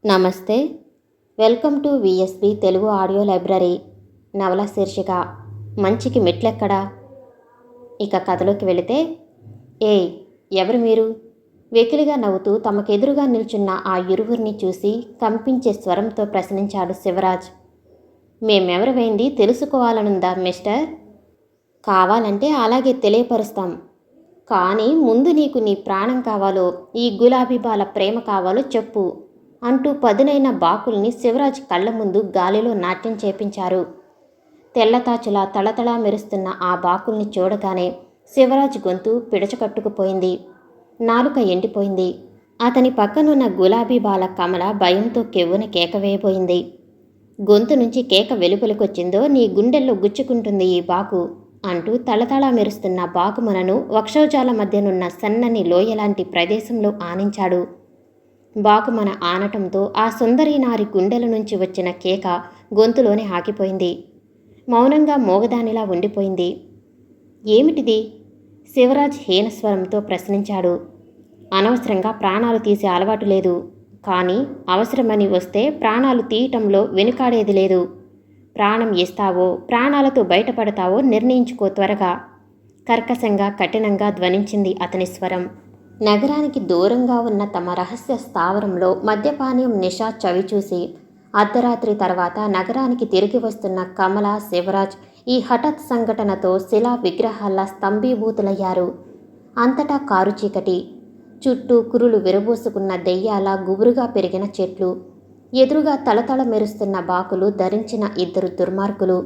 నమస్తే. Welcome to VSB Telugu audio library. నవల శీర్షిక మంచికి మెట్లెక్కడా. ఇక కథలోకి వెళితే, ఏయ్ ఎవరు మీరు? వెకిలిగా నవ్వుతూ తమకెదురుగా నిల్చున్న ఆ ఇరువురిని చూసి కంపించే స్వరంతో ప్రశ్నించాడు శివరాజ్. మేమెవరివైంది తెలుసుకోవాలనుందా మిస్టర్? కావాలంటే అలాగే తెలియపరుస్తాం. కానీ ముందు నీకు నీ ప్రాణం కావాలో ఈ గులాబీ బాల ప్రేమ కావాలో చెప్పు అంటూ పదునైన బాకుల్ని శివరాజ్ కళ్ళ ముందు గాలిలో నాట్యం చేపించారు. తెల్లతాచులా తళతళా మెరుస్తున్న ఆ బాకుల్ని చూడగానే శివరాజ్ గొంతు పిడచకట్టుకుపోయింది. నాలుక ఎండిపోయింది. అతని పక్కనున్న గులాబీ బాల కమల భయంతో కెవ్వున కేక వేయబోయింది. గొంతు నుంచి కేక వెలుపలికొచ్చిందో నీ గుండెల్లో గుచ్చుకుంటుంది ఈ బాకు అంటూ తళతళా మెరుస్తున్న బాకుమనను వక్షోజాల మధ్యనున్న సన్నని లోయలాంటి ప్రదేశంలో ఆనించాడు. బాకుమన ఆనటంతో ఆ సుందరీ నారి గుండెల నుంచి వచ్చిన కేక గొంతులోనే ఆగిపోయింది. మౌనంగా మోగదానిలా ఉండిపోయింది. ఏమిటిది? శివరాజ్ హీనస్వరంతో ప్రశ్నించాడు. అనవసరంగా ప్రాణాలు తీసే అలవాటు లేదు, కానీ అవసరమని వస్తే ప్రాణాలు తీయటంలో వెనుకాడేది లేదు. ప్రాణం ఇస్తావో ప్రాణాలతో బయటపడతావో నిర్ణయించుకో త్వరగా. కర్కశంగా కఠినంగా ధ్వనించింది అతని స్వరం. నగరానికి దూరంగా ఉన్న తమ రహస్య స్థావరంలో మద్యపానీయం నిషా చవిచూసి అర్ధరాత్రి తర్వాత నగరానికి తిరిగి వస్తున్న కమల, శివరాజ్ ఈ హఠాత్ సంఘటనతో శిలా విగ్రహాల్లా స్తంభీభూతులయ్యారు. అంతటా కారు చీకటి. చుట్టూ కురులు విరబోసుకున్న దెయ్యాల గుబురుగా పెరిగిన చెట్లు. ఎదురుగా తళతళ మెరుస్తున్న బాకులు ధరించిన ఇద్దరు దుర్మార్గులు.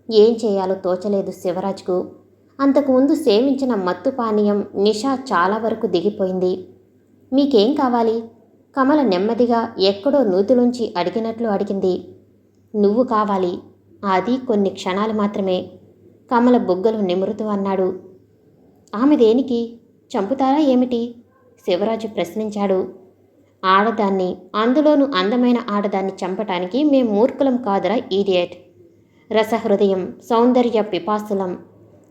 ఏం చేయాలో తోచలేదు శివరాజ్కు. అంతకుముందు సేవించిన మత్తు పానీయం నిషా చాలా వరకు దిగిపోయింది. మీకేం కావాలి? కమల నెమ్మదిగా ఎక్కడో నూతిలోంచి అడిగినట్లు అడిగింది. నువ్వు కావాలి, అది కొన్ని క్షణాలు మాత్రమే. కమల బుగ్గలు నిమురుతూ అన్నాడు. ఆమె దేనికి? చంపుతారా ఏమిటి? శివరాజు ప్రశ్నించాడు. ఆడదాన్ని, అందులోనూ అందమైన ఆడదాన్ని చంపటానికి మేం మూర్ఖులం కాదురా ఈడియట్. రసహృదయం, సౌందర్య పిపాసులం.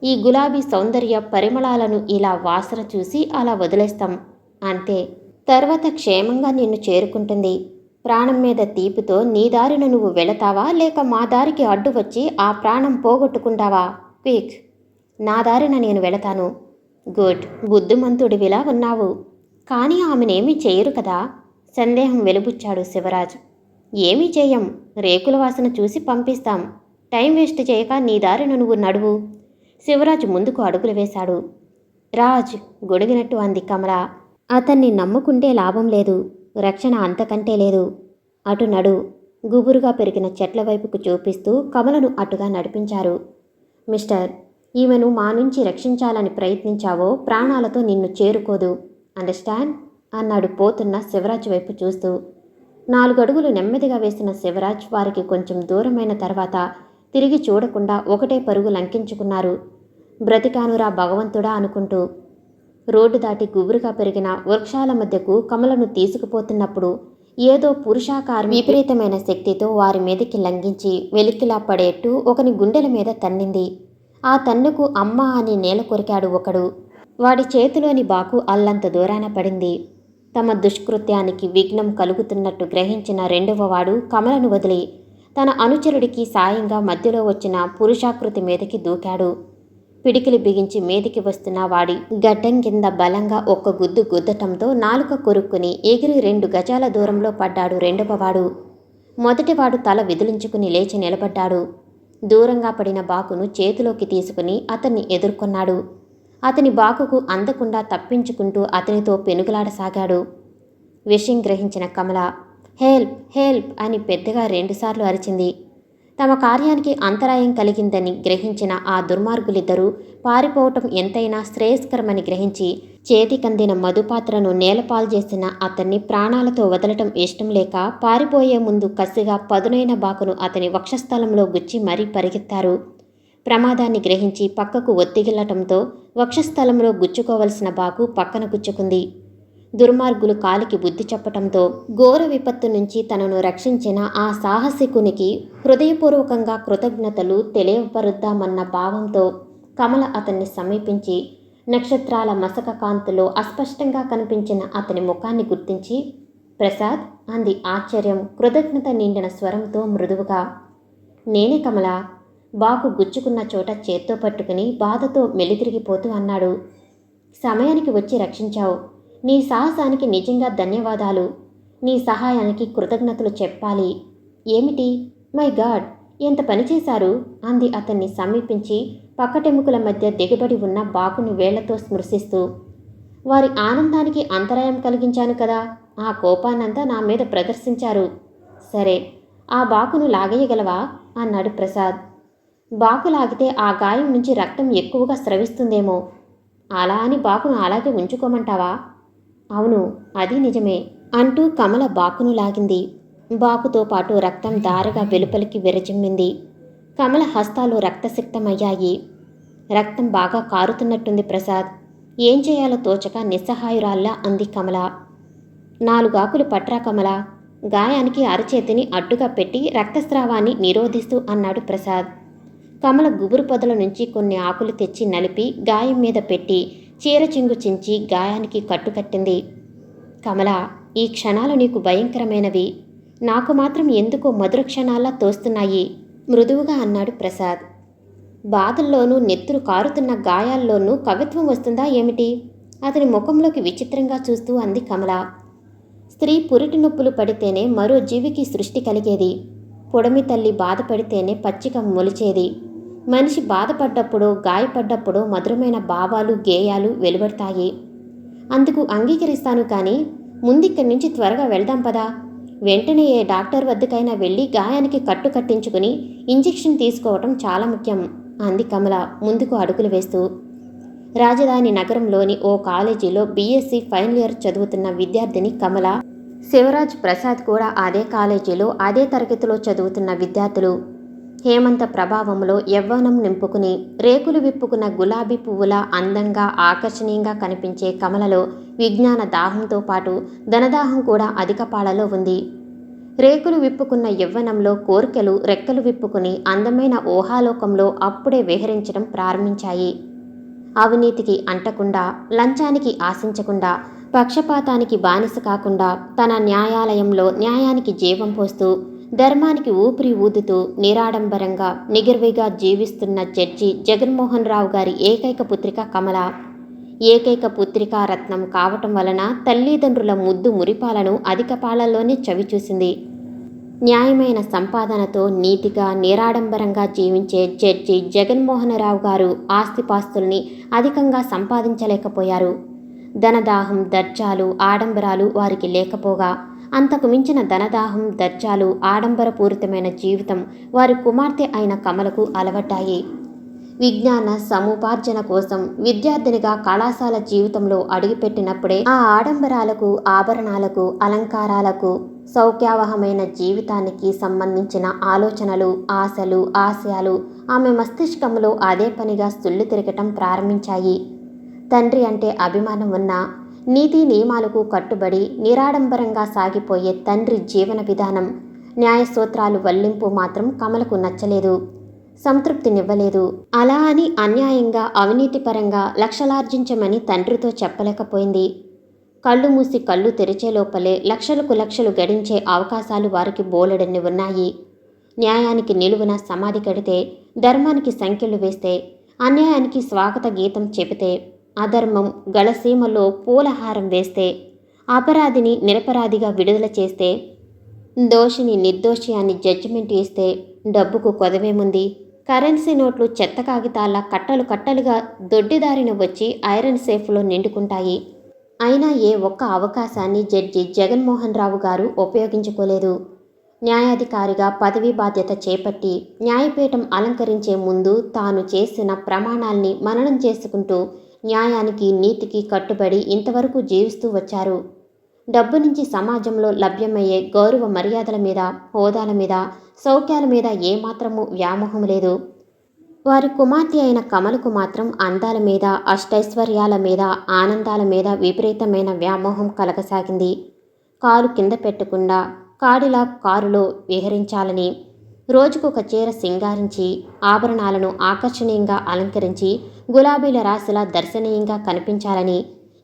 ఈ గులాబీ సౌందర్య పరిమళాలను ఇలా వాసన చూసి అలా వదిలేస్తాం అంతే. తర్వాత క్షేమంగా నిన్ను చేరుకుంటుంది. ప్రాణం మీద తీపితో నీ దారిన నువ్వు వెళతావా, లేక మా దారికి అడ్డు వచ్చి ఆ ప్రాణం పోగొట్టుకుంటావా? క్విక్. నా దారిన నేను వెళతాను. గుడ్, బుద్ధిమంతుడివిలా ఉన్నావు. కానీ ఆమెనేమీ చేయరు కదా? సందేహం వెలుబుచ్చాడు శివరాజ్. ఏమీ చేయం. రేకుల వాసన చూసి పంపిస్తాం. టైం వేస్ట్ చేయక నీ దారిన నువ్వు నడువు. శివరాజ్ ముందుకు అడుగులు వేశాడు. రాజ్, గొడిగినట్టు అంది కమల. అతన్ని నమ్ముకుంటే లాభం లేదు, రక్షణ అంతకంటే లేదు. అటు నడు. గుబురుగా పెరిగిన చెట్ల వైపుకు చూపిస్తూ కమలను అటుగా నడిపించారు. మిస్టర్, ఈమెను మా నుంచి రక్షించాలని ప్రయత్నించావో ప్రాణాలతో నిన్ను చేరుకోదు. అండర్స్టాండ్ అన్నాడు పోతున్న శివరాజ్ వైపు చూస్తూ. 4 అడుగులు నెమ్మదిగా వేసిన శివరాజ్ వారికి కొంచెం దూరమైన తర్వాత తిరిగి చూడకుండా ఒకటే పరుగు లంకించుకున్నారు. బ్రతికానురా భగవంతుడా అనుకుంటూ. రోడ్డు దాటి గుబురుగా పెరిగిన వృక్షాల మధ్యకు కమలను తీసుకుపోతున్నప్పుడు ఏదో పురుషాకారం విపరీతమైన శక్తితో వారి మీదకి లంఘించి వెలికిలా పడేట్టు ఒకని గుండెల మీద తన్నింది. ఆ తన్నుకు అమ్మ అని నేల కొరికాడు ఒకడు. వాడి చేతిలోని బాకు అల్లంత దూరాన పడింది. తమ దుష్కృత్యానికి విఘ్నం కలుగుతున్నట్టు గ్రహించిన రెండవ వాడు కమలను వదిలి తన అనుచరుడికి సాయంగా మధ్యలో వచ్చిన పురుషాకృతి మీదకి దూకాడు. పిడికిలి బిగించి మీదికి వస్తున్న వాడి గడ్డం కింద బలంగా ఒక్క గుద్దు గుద్దటంతో నాలుక కొరుక్కుని ఎగిరి 2 గజాల దూరంలో పడ్డాడు రెండవవాడు. మొదటివాడు తల విదిలించుకుని లేచి నిలబడ్డాడు. దూరంగా పడిన బాకును చేతిలోకి తీసుకుని అతన్ని ఎదుర్కొన్నాడు. అతని బాకుకు అందకుండా తప్పించుకుంటూ అతనితో పెనుగులాడసాగాడు. విషయం గ్రహించిన కమల హెల్ప్, హెల్ప్ అని పెద్దగా 2 సార్లు అరిచింది. తమ కార్యానికి అంతరాయం కలిగిందని గ్రహించిన ఆ దుర్మార్గులిద్దరూ పారిపోవటం ఎంతైనా శ్రేయస్కరమని గ్రహించి చేతికందిన మధుపాత్రను నేలపాలు చేసిన అతన్ని ప్రాణాలతో వదలటం ఇష్టం లేక పారిపోయే ముందు కసిగా పదునైన బాకును అతని వక్షస్థలంలో గుచ్చి మరీ పరిగెత్తారు. ప్రమాదాన్ని గ్రహించి పక్కకు ఒత్తిగిల్లటంతో వక్షస్థలంలో గుచ్చుకోవలసిన బాకు పక్కన గుచ్చుకుంది. దుర్మార్గులు కాలికి బుద్ధి చెప్పటంతో ఘోర విపత్తు నుంచి తనను రక్షించిన ఆ సాహసికునికి హృదయపూర్వకంగా కృతజ్ఞతలు తెలియపరుద్దామన్న భావంతో కమల అతన్ని సమీపించి నక్షత్రాల మసక కాంతిలో అస్పష్టంగా కనిపించిన అతని ముఖాన్ని గుర్తించి ప్రసాద్ అంది ఆశ్చర్యం కృతజ్ఞత నిండిన స్వరంతో మృదువుగా. నేనే కమల. బాకు గుచ్చుకున్న చోట చేత్తో పట్టుకుని బాధతో మెలితిరిగిపోతూ అన్నాడు. సమయానికి వచ్చి రక్షించావు. నీ సాహసానికి నిజంగా ధన్యవాదాలు. నీ సహాయానికి కృతజ్ఞతలు చెప్పాలి. ఏమిటి? మై గాడ్, ఎంత పని చేశారు? అంది అతన్ని సమీపించి పక్కటెముకల మధ్య దిగబడి ఉన్న బాకును వేళ్లతో స్పృశిస్తూ. వారి ఆనందానికి అంతరాయం కలిగించాను కదా. ఆ కోపాన్నంతా నా మీద ప్రదర్శించారు. సరే, ఆ బాకును లాగేయగలవా? అన్నాడు ప్రసాద్. బాకు లాగితే ఆ గాయం నుంచి రక్తం ఎక్కువగా స్రవిస్తుందేమో. అలా అని బాకును అలాగే ఉంచుకోమంటావా? అవును, అది నిజమే అంటూ కమల బాకును లాగింది. బాకుతో పాటు రక్తం దారగా వెలుపలికి విరజిమ్మింది. కమల హస్తాలు రక్తసిక్తమయ్యాయి. రక్తం బాగా కారుతున్నట్టుంది ప్రసాద్. ఏం చేయాలో తోచక నిస్సహాయురాల్లా అంది కమల. 4 ఆకులు పట్రా కమల. గాయానికి అరచేతిని అడ్డుగా పెట్టి రక్తస్రావాన్ని నిరోధిస్తూ అన్నాడు ప్రసాద్. కమల గుబురు పొదల నుంచి కొన్ని ఆకులు తెచ్చి నలిపి గాయం మీద పెట్టి చీర చెంగు చించి గాయానికి కట్టుకట్టింది. కమల, ఈ క్షణాలు నీకు భయంకరమైనవి. నాకు మాత్రం ఎందుకో మధుర క్షణాల్లా తోస్తున్నాయి మృదువుగా అన్నాడు ప్రసాద్. బాధల్లోనూ నెత్తురు కారుతున్న గాయాల్లోనూ కవిత్వం వస్తుందా ఏమిటి? అతని ముఖంలోకి విచిత్రంగా చూస్తూ అంది కమల. స్త్రీ పురిటి నొప్పులు పడితేనే మరో జీవికి సృష్టి కలిగేది. పొడమి తల్లి బాధపడితేనే పచ్చిక మొలిచేది. మనిషి బాధపడ్డప్పుడో గాయపడ్డప్పుడో మధురమైన భావాలు గేయాలు వెలువడతాయి. అందుకు అంగీకరిస్తాను, కానీ ముందిక్కడి నుంచి త్వరగా వెళ్దాం పదా. వెంటనే ఏ డాక్టర్ వద్దకైనా వెళ్ళి గాయానికి కట్టు కట్టించుకుని ఇంజెక్షన్ తీసుకోవటం చాలా ముఖ్యం అంది కమల ముందుకు అడుగులు వేస్తూ. రాజధాని నగరంలోని ఓ కాలేజీలో బీఎస్సీ ఫైనల్ ఇయర్ చదువుతున్న విద్యార్థిని కమల. శివరాజ్ ప్రసాద్ కూడా అదే కాలేజీలో అదే తరగతిలో చదువుతున్న విద్యార్థులు. హేమంత ప్రభావంలో యవ్వనం నింపుకుని రేకులు విప్పుకున్న గులాబీ పువ్వులా అందంగా ఆకర్షణీయంగా కనిపించే కమలలో విజ్ఞాన దాహంతో పాటు ధనదాహం కూడా అధిక పాళలో ఉంది. రేకులు విప్పుకున్న యవ్వనంలో కోరికలు రెక్కలు విప్పుకుని అందమైన ఊహాలోకంలో అప్పుడే విహరించడం ప్రారంభించాయి. అవినీతికి అంటకుండా, లంచానికి ఆశించకుండా, పక్షపాతానికి బానిస కాకుండా తన న్యాయాలయంలో న్యాయానికి జీవం పోస్తూ ధర్మానికి ఊపిరి ఊదుతూ నిరాడంబరంగా నిగర్విగా జీవిస్తున్న జడ్జి జగన్మోహన్ రావు గారి ఏకైక పుత్రిక కమల. ఏకైక పుత్రికా రత్నం కావటం వలన తల్లిదండ్రుల ముద్దు మురిపాలను అధిక పాళల్లోనే చవిచూసింది. న్యాయమైన సంపాదనతో నీతిగా నిరాడంబరంగా జీవించే జడ్జి జగన్మోహనరావు గారు ఆస్తిపాస్తుల్ని అధికంగా సంపాదించలేకపోయారు. ధనదాహం దర్జాలు ఆడంబరాలు వారికి లేకపోగా అంతకు మించిన ధనదాహం దర్జాలు ఆడంబరపూరితమైన జీవితం వారి కుమార్తె అయిన కమలకు అలవడ్డాయి. విజ్ఞాన సముపార్జన కోసం విద్యార్థినిగా కళాశాల జీవితంలో అడుగుపెట్టినప్పుడే ఆ ఆడంబరాలకు ఆభరణాలకు అలంకారాలకు సౌఖ్యావహమైన జీవితానికి సంబంధించిన ఆలోచనలు ఆశలు ఆశయాలు ఆమె మస్తిష్కంలో అదే పనిగా సుళ్ళు తిరగటం ప్రారంభించాయి. తండ్రి అంటే అభిమానం ఉన్నా నీతి నియమాలకు కట్టుబడి నిరాడంబరంగా సాగిపోయే తండ్రి జీవన విధానం న్యాయసూత్రాలు వల్లింపు మాత్రం కమలకు నచ్చలేదు, సంతృప్తినివ్వలేదు. అలా అని అన్యాయంగా అవినీతిపరంగా లక్షలార్జించమని తండ్రితో చెప్పలేకపోయింది. కళ్ళు మూసి కళ్ళు తెరిచే లోపలే లక్షలకు లక్షలు గడించే అవకాశాలు వారికి బోలెడన్ని ఉన్నాయి. న్యాయానికి నిలువున సమాధి కడితే, ధర్మానికి సంఖ్యలు వేస్తే, అన్యాయానికి స్వాగత గీతం చెబితే, అధర్మం గళసీమలో పూలహారం వేస్తే, అపరాధిని నిరపరాధిగా విడుదల చేస్తే, దోషిని నిర్దోషి అని జడ్జిమెంట్ ఇస్తే డబ్బుకు కొదవేముంది? కరెన్సీ నోట్లు చెత్త కాగితాల కట్టలు కట్టలుగా దొడ్డిదారిన వచ్చి ఐరన్ సేఫ్లో నిండుకుంటాయి. అయినా ఏ ఒక్క అవకాశాన్ని జడ్జి జగన్మోహన్ రావు గారు ఉపయోగించుకోలేదు. న్యాయాధికారిగా పదవీ బాధ్యత చేపట్టి న్యాయపీఠం అలంకరించే ముందు తాను చేసిన ప్రమాణాల్ని మననం చేసుకుంటూ న్యాయానికి నీతికి కట్టుబడి ఇంతవరకు జీవిస్తూ వచ్చారు. డబ్బు నుంచి సమాజంలో లభ్యమయ్యే గౌరవ మర్యాదల మీద, హోదాల మీద, సౌఖ్యాల మీద ఏమాత్రమూ వ్యామోహం లేదు. వారి కుమార్తె అయిన కమలకు మాత్రం అందాల మీద, అష్టైశ్వర్యాల మీద, ఆనందాల మీద విపరీతమైన వ్యామోహం కలగసాగింది. కాలు కింద పెట్టకుండా కాడిలా కారులో విహరించాలని, రోజుకొక చీర సింగారించి, ఆభరణాలను ఆకర్షణీయంగా అలంకరించి, గులాబీల రాశిలా దర్శనీయంగా కనిపించాలని,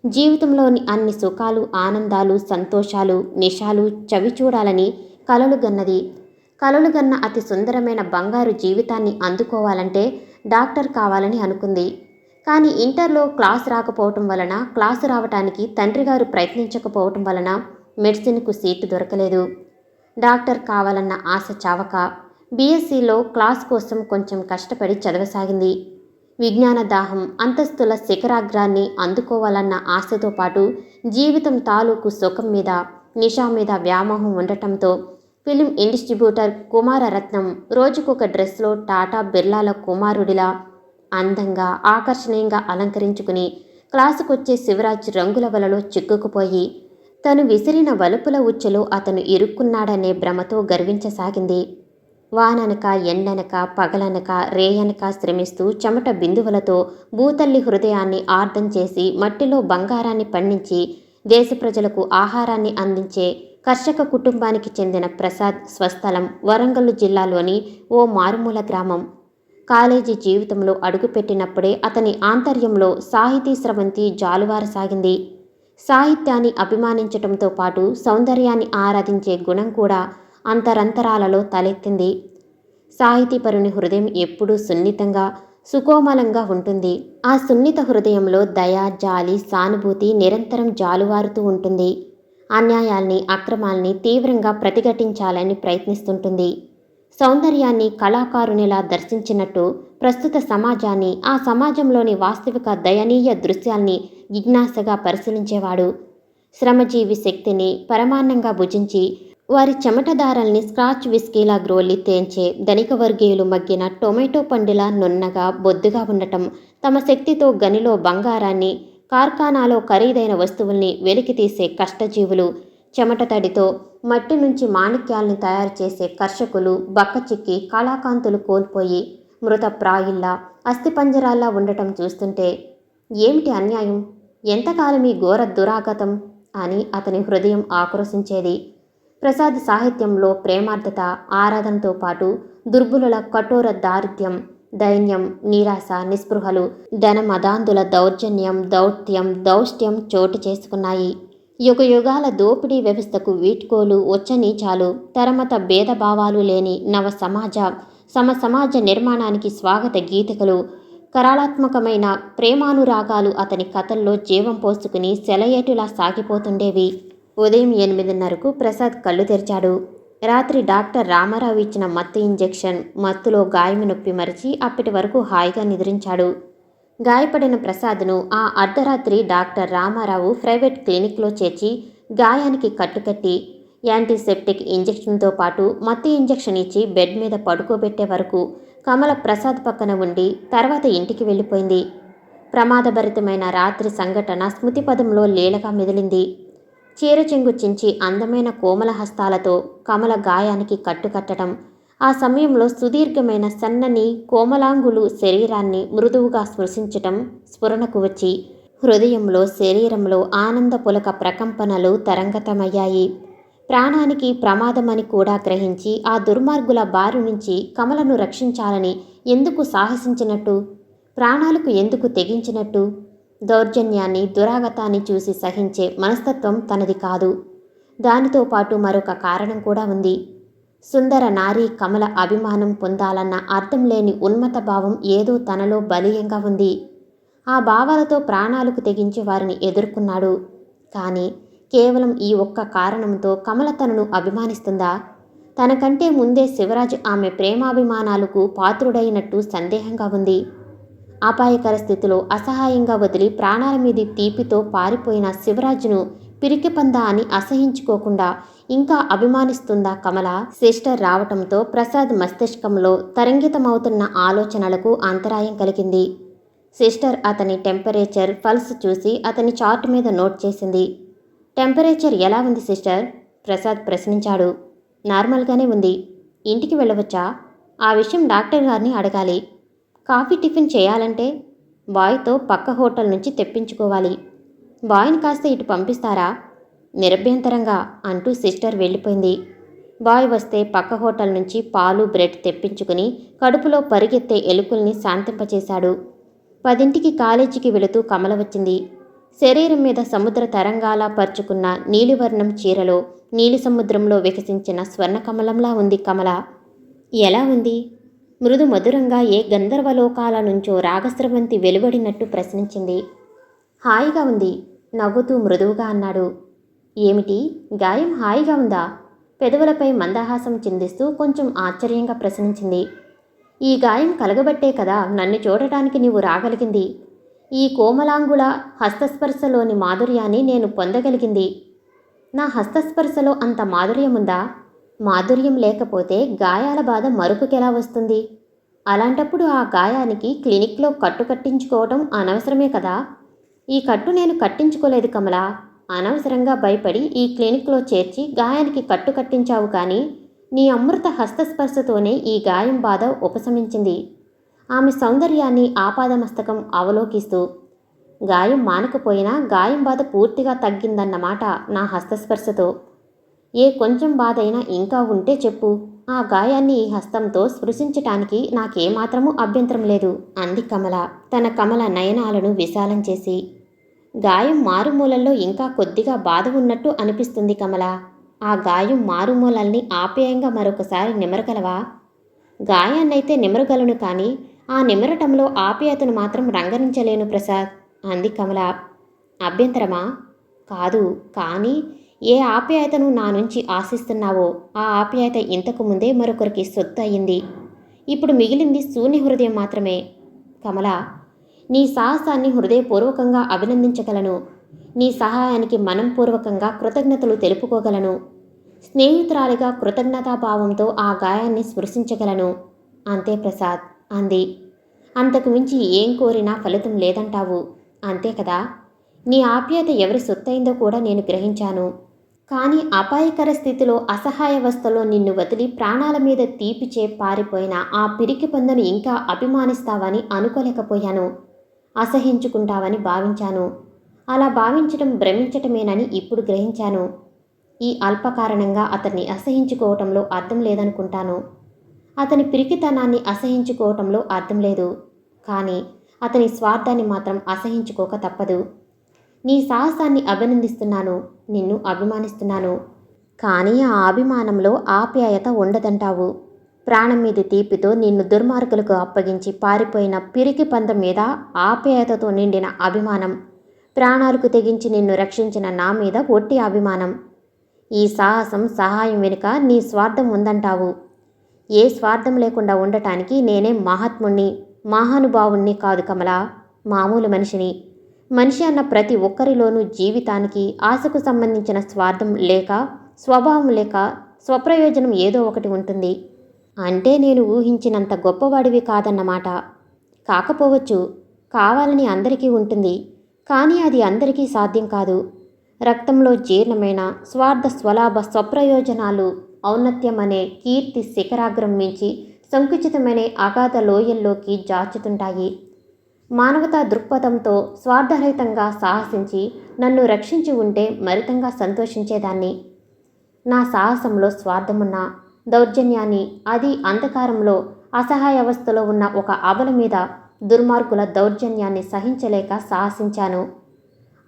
జీవితంలోని అన్ని సుఖాలు, ఆనందాలు, సంతోషాలు, నిషాలు చవి చూడాలని కలలుగన్నది. కలలుగన్న అతి సుందరమైన బంగారు జీవితాన్ని అందుకోవాలంటే డాక్టర్ కావాలని అనుకుంది. కానీ ఇంటర్లో క్లాస్ రాకపోవటం వలన, క్లాసు రావటానికి తండ్రిగారు ప్రయత్నించకపోవటం వలన మెడిసిన్కు సీటు దొరకలేదు. డాక్టర్ కావాలన్న ఆశ చావక బీఎస్సీలో క్లాస్ కోసం కొంచెం కష్టపడి చదవసాగింది. విజ్ఞాన దాహం, అంతస్తుల శిఖరాగ్రాన్ని అందుకోవాలన్న ఆశతో పాటు జీవితం తాలూకు సుఖం మీద, నిషా మీద వ్యామోహం ఉండటంతో ఫిలిం డిస్ట్రిబ్యూటర్ కుమారరత్నం రోజుకొక డ్రెస్లో టాటా బిర్లాల కుమారుడిలా అందంగా, ఆకర్షణీయంగా అలంకరించుకుని క్లాసుకొచ్చే శివరాజ్ రంగుల వలలో చిక్కుకుపోయి తను విసిరిన వలుపుల ఉచ్చులో అతను ఇరుక్కున్నాడనే భ్రమతో గర్వించసాగింది. వాననక, ఎండనక, పగలనక, రేయనక శ్రమిస్తూ చెమట బిందువులతో భూతల్లి హృదయాన్ని ఆర్ద్రం చేసి మట్టిలో బంగారాన్ని పండించి దేశ ప్రజలకు ఆహారాన్ని అందించే కర్షక కుటుంబానికి చెందిన ప్రసాద్ స్వస్థలం వరంగల్ జిల్లాలోని ఓ మారుమూల గ్రామం. కాలేజీ జీవితంలో అడుగుపెట్టినప్పుడే అతని ఆంతర్యంలో సాహితీ స్రవంతి జాలువారసాగింది. సాహిత్యాన్ని అభిమానించటంతో పాటు సౌందర్యాన్ని ఆరాధించే గుణం కూడా అంతరంతరాలలో తలెత్తింది. సాహితీపరుని హృదయం ఎప్పుడూ సున్నితంగా, సుకోమలంగా ఉంటుంది. ఆ సున్నిత హృదయంలో దయ, జాలి, సానుభూతి నిరంతరం జాలువారుతూ ఉంటుంది. అన్యాయాల్ని, అక్రమాల్ని తీవ్రంగా ప్రతిఘటించాలని ప్రయత్నిస్తుంటుంది. సౌందర్యాన్ని కళాకారునిలా దర్శించినట్టు ప్రస్తుత సమాజాన్ని, ఆ సమాజంలోని వాస్తవిక దయనీయ దృశ్యాల్ని జిజ్ఞాసగా పరిశీలించేవాడు. శ్రమజీవి శక్తిని పరమాన్నంగా భుజించి వారి చెమటదారల్ని స్కాచ్ విస్కీలా గ్రోలి తేంచే ధనిక వర్గీయులు మగ్గిన టొమాటో పండులా నున్నగా, బొద్దుగా ఉండటం, తమ శక్తితో గనిలో బంగారాన్ని, కార్ఖానాలో ఖరీదైన వస్తువుల్ని వెలికితీసే కష్టజీవులు, చెమట తడితో మట్టి నుంచి మాణిక్యాల్ని తయారు చేసే కర్షకులు బక్కచిక్కి కళాకాంతులు కోల్పోయి మృతప్రాయుల్లా, అస్థిపంజరాల్లా ఉండటం చూస్తుంటే ఏమిటి అన్యాయం, ఎంతకాలం ఈ ఘోర దురాగతం అని అతని హృదయం ఆక్రోశించేది. ప్రసాద్ సాహిత్యంలో ప్రేమార్థత, ఆరాధనతో పాటు దుర్బలుల కఠోర దారిద్ర్యం, దైన్యం, నిరాశ, నిస్పృహలు, ధనమదాంధుల దౌర్జన్యం, దౌత్యం, దౌష్ట్యం చోటు చేసుకున్నాయి. యుగయుగాల దోపిడీ వ్యవస్థకు వీడ్కోలు, ఉచ్చనీచాలు, తరమత భేదభావాలు లేని నవ సమాజ నిర్మాణానికి స్వాగత గీతికలు, కరాళాత్మకమైన ప్రేమానురాగాలు అతని కథల్లో జీవం పోసుకుని సెలయేటులా సాగిపోతుండేవి. ఉదయం 8:30కు ప్రసాద్ కళ్ళు తెరిచాడు. రాత్రి డాక్టర్ రామారావు ఇచ్చిన మత్తు ఇంజెక్షన్ మత్తులో గాయము నొప్పి మరిచి అప్పటి వరకు హాయిగా నిద్రించాడు. గాయపడిన ప్రసాద్ను ఆ అర్ధరాత్రి డాక్టర్ రామారావు ప్రైవేట్ క్లినిక్లో చేర్చి గాయానికి కట్టుకట్టి యాంటీసెప్టిక్ ఇంజెక్షన్తో పాటు మత్తు ఇంజెక్షన్ ఇచ్చి బెడ్ మీద పడుకోబెట్టే వరకు కమల ప్రసాద్ పక్కన ఉండి తర్వాత ఇంటికి వెళ్ళిపోయింది. ప్రమాదభరితమైన రాత్రి సంఘటన స్మృతిపదంలో లీలగా మెదిలింది. చీర చెంగు చించి అందమైన కోమల హస్తాలతో కమల గాయానికి కట్టుకట్టడం, ఆ సమయంలో సుదీర్ఘమైన సన్నని కోమలాంగులు శరీరాన్ని మృదువుగా స్పృశించటం స్ఫురణకు వచ్చి హృదయంలో, శరీరంలో ఆనంద పులక ప్రకంపనలు తరంగతమయ్యాయి. ప్రాణానికి ప్రమాదమని కూడా గ్రహించి ఆ దుర్మార్గుల బారి నుంచి కమలను రక్షించాలని ఎందుకు సాహసించినట్టు, ప్రాణాలకు ఎందుకు తెగించినట్టు? దౌర్జన్యాన్ని, దురాగతాన్ని చూసి సహించే మనస్తత్వం తనది కాదు. దానితో పాటు మరొక కారణం కూడా ఉంది. సుందర నారీ కమల అభిమానం పొందాలన్న అర్థం లేని ఉన్మత భావం ఏదో తనలో బలీయంగా ఉంది. ఆ భావాలతో ప్రాణాలకు తెగించి వారిని ఎదుర్కొన్నాడు. కానీ కేవలం ఈ ఒక్క కారణంతో కమల తనను అభిమానిస్తుందా? తనకంటే ముందే శివరాజ్ ఆమె ప్రేమాభిమానాలకు పాత్రుడైనట్టు సందేహంగా ఉంది. అపాయకర స్థితిలో అసహాయంగా వదిలి ప్రాణాల మీది తీపితో పారిపోయిన శివరాజును పిరికిపందా అని అసహించుకోకుండా ఇంకా అభిమానిస్తుందా కమల? సిస్టర్ రావటంతో ప్రసాద్ మస్తిష్కంలో తరంగితమవుతున్న ఆలోచనలకు అంతరాయం కలిగింది. సిస్టర్ అతని టెంపరేచర్, పల్స్ చూసి అతని చార్ట్ మీద నోట్ చేసింది. టెంపరేచర్ ఎలా ఉంది సిస్టర్? ప్రసాద్ ప్రశ్నించాడు. నార్మల్గానే ఉంది. ఇంటికి వెళ్ళవచ్చా? ఆ విషయం డాక్టర్ గారిని అడగాలి. కాఫీ టిఫిన్ చేయాలంటే బాయ్తో పక్క హోటల్ నుంచి తెప్పించుకోవాలి. బాయ్ని కాస్త ఇటు పంపిస్తారా? నిరభ్యంతరంగా అంటూ సిస్టర్ వెళ్ళిపోయింది. బాయ్ వస్తే పక్క హోటల్ నుంచి పాలు, బ్రెడ్ తెప్పించుకుని కడుపులో పరిగెత్తే ఎలుకల్ని శాంతింపచేశాడు. 10ంటికి కాలేజీకి వెళుతూ కమల వచ్చింది. శరీరం మీద సముద్ర తరంగాలా పరుచుకున్న నీలివర్ణం చీరలో నీలి సముద్రంలో వికసించిన స్వర్ణకమలంలా ఉంది కమల. ఎలా ఉంది? మృదు మధురంగా ఏ గంధర్వలోకాల నుంచో రాగస్రవంతి వెలువడినట్టు ప్రశ్నించింది. హాయిగా ఉంది, నవ్వుతూ మృదువుగా అన్నాడు. ఏమిటి, గాయం హాయిగా ఉందా? పెదవులపై మందహాసం చిందిస్తూ కొంచెం ఆశ్చర్యంగా ప్రశ్నించింది. ఈ గాయం కలగబట్టే కదా నన్ను చూడటానికి నీవు రాగలిగింది. ఈ కోమలాంగుల హస్తస్పర్శలోని మాధుర్యాన్ని నేను పొందగలిగింది. నా హస్తస్పర్శలో అంత మాధుర్యముందా? మాధుర్యం లేకపోతే గాయాల బాధ మరుపుకెలా వస్తుంది? అలాంటప్పుడు ఆ గాయానికి క్లినిక్లో కట్టు కట్టించుకోవటం అనవసరమే కదా. ఈ కట్టు నేను కట్టించుకోలేదు కమలా. అనవసరంగా భయపడి ఈ క్లినిక్లో చేర్చి గాయానికి కట్టు కట్టించావు, కానీ నీ అమృత హస్తస్పర్శతోనే ఈ గాయం బాధ ఉపశమించింది. ఆమె సౌందర్యాన్ని ఆపాదమస్తకం అవలోకిస్తూ, గాయం మానకపోయినా గాయం బాధ పూర్తిగా తగ్గిందన్నమాట నా హస్తస్పర్శతో. ఏ కొంచెం బాధైనా ఇంకా ఉంటే చెప్పు, ఆ గాయాన్ని ఈ హస్తంతో స్పృశించటానికి నాకేమాత్రమూ అభ్యంతరం లేదు అంది కమల తన కమల నయనాలను విశాలం చేసి. గాయం మారుమూలల్లో ఇంకా కొద్దిగా బాధ ఉన్నట్టు అనిపిస్తుంది కమల. ఆ గాయం మారుమూలల్ని ఆప్యాయంగా మరొకసారి నిమరగలవా? గాయాన్నైతే నిమరగలను, కానీ ఆ నిమరటంలో ఆప్యాయతను మాత్రం రంగరించలేను ప్రసాద్ అంది కమల. అభ్యంతరమా? కాదు, కానీ ఏ ఆప్యాయతను నా నుంచి ఆశిస్తున్నావో ఆ ఆప్యాయత ఇంతకు ముందే మరొకరికి సొత్తు అయింది. ఇప్పుడు మిగిలింది శూన్య హృదయం మాత్రమే. కమల, నీ సాహసాన్ని హృదయపూర్వకంగా అభినందించగలను. నీ సహాయానికి మనఃపూర్వకంగా కృతజ్ఞతలు తెలుపుకోగలను. స్నేహితురాలిగా కృతజ్ఞతాభావంతో ఆ గాయాన్ని స్పృశించగలను. అంతే ప్రసాద్ అంది. అంతకు మించి ఏం కోరినా ఫలితం లేదంటావు, అంతే కదా. నీ ఆప్యాయత ఎవరి సొత్తైందో కూడా నేను గ్రహించాను. కానీ అపాయకర స్థితిలో అసహాయవస్థలో నిన్ను వదిలి ప్రాణాల మీద తీపిచే పారిపోయిన ఆ పిరికి పందను ఇంకా అభిమానిస్తావని అనుకోలేకపోయాను. అసహించుకుంటావని భావించాను. అలా భావించటం భ్రమించటమేనని ఇప్పుడు గ్రహించాను. ఈ అల్పకారణంగా అతన్ని అసహించుకోవటంలో అర్థం లేదనుకుంటాను. అతని పిరికితనాన్ని అసహించుకోవటంలో అర్థం లేదు, కానీ అతని స్వార్థాన్ని మాత్రం అసహించుకోక తప్పదు. నీ సాహసాన్ని అభినందిస్తున్నాను, నిన్ను అభిమానిస్తున్నాను. కానీ ఆ అభిమానంలో ఆప్యాయత ఉండదంటావు. ప్రాణం మీద తీపితో నిన్ను దుర్మార్గులకు అప్పగించి పారిపోయిన పిరికి పందం మీద ఆప్యాయతతో నిండిన అభిమానం, ప్రాణాలకు తెగించి నిన్ను రక్షించిన నా మీద ఒట్టి అభిమానం. ఈ సాహసం సహాయం వెనుక నీ స్వార్థం ఉందంటావు. ఏ స్వార్థం లేకుండా ఉండటానికి నేనే మహాత్ముణ్ణి, మహానుభావుణ్ణి కాదు కమలా, మామూలు మనిషిని. మనిషి అన్న ప్రతి ఒక్కరిలోనూ జీవితానికి ఆశకు సంబంధించిన స్వార్థం లేక, స్వభావం లేక, స్వప్రయోజనం ఏదో ఒకటి ఉంటుంది. అంటే నేను ఊహించినంత గొప్పవాడివి కాదన్నమాట. కాకపోవచ్చు, కావాలని అందరికీ ఉంటుంది, కానీ అది అందరికీ సాధ్యం కాదు. రక్తంలో జీర్ణమైన స్వార్థ స్వలాభ స్వప్రయోజనాలు ఔన్నత్యమనే కీర్తి శిఖరాగ్రం మించి సంకుచితమనే అగాధ లోయల్లోకి జాచుతుంటాయి. మానవతా దృక్పథంతో స్వార్థరహితంగా సాహసించి నన్ను రక్షించి ఉంటే మరితంగా సంతోషించేదాన్ని. నా సాహసంలో స్వార్థమున్న దౌర్జన్యాన్ని, అది అంధకారంలో అసహాయావస్థలో ఉన్న ఒక అబల మీద దుర్మార్గుల దౌర్జన్యాన్ని సహించలేక సాహసించాను.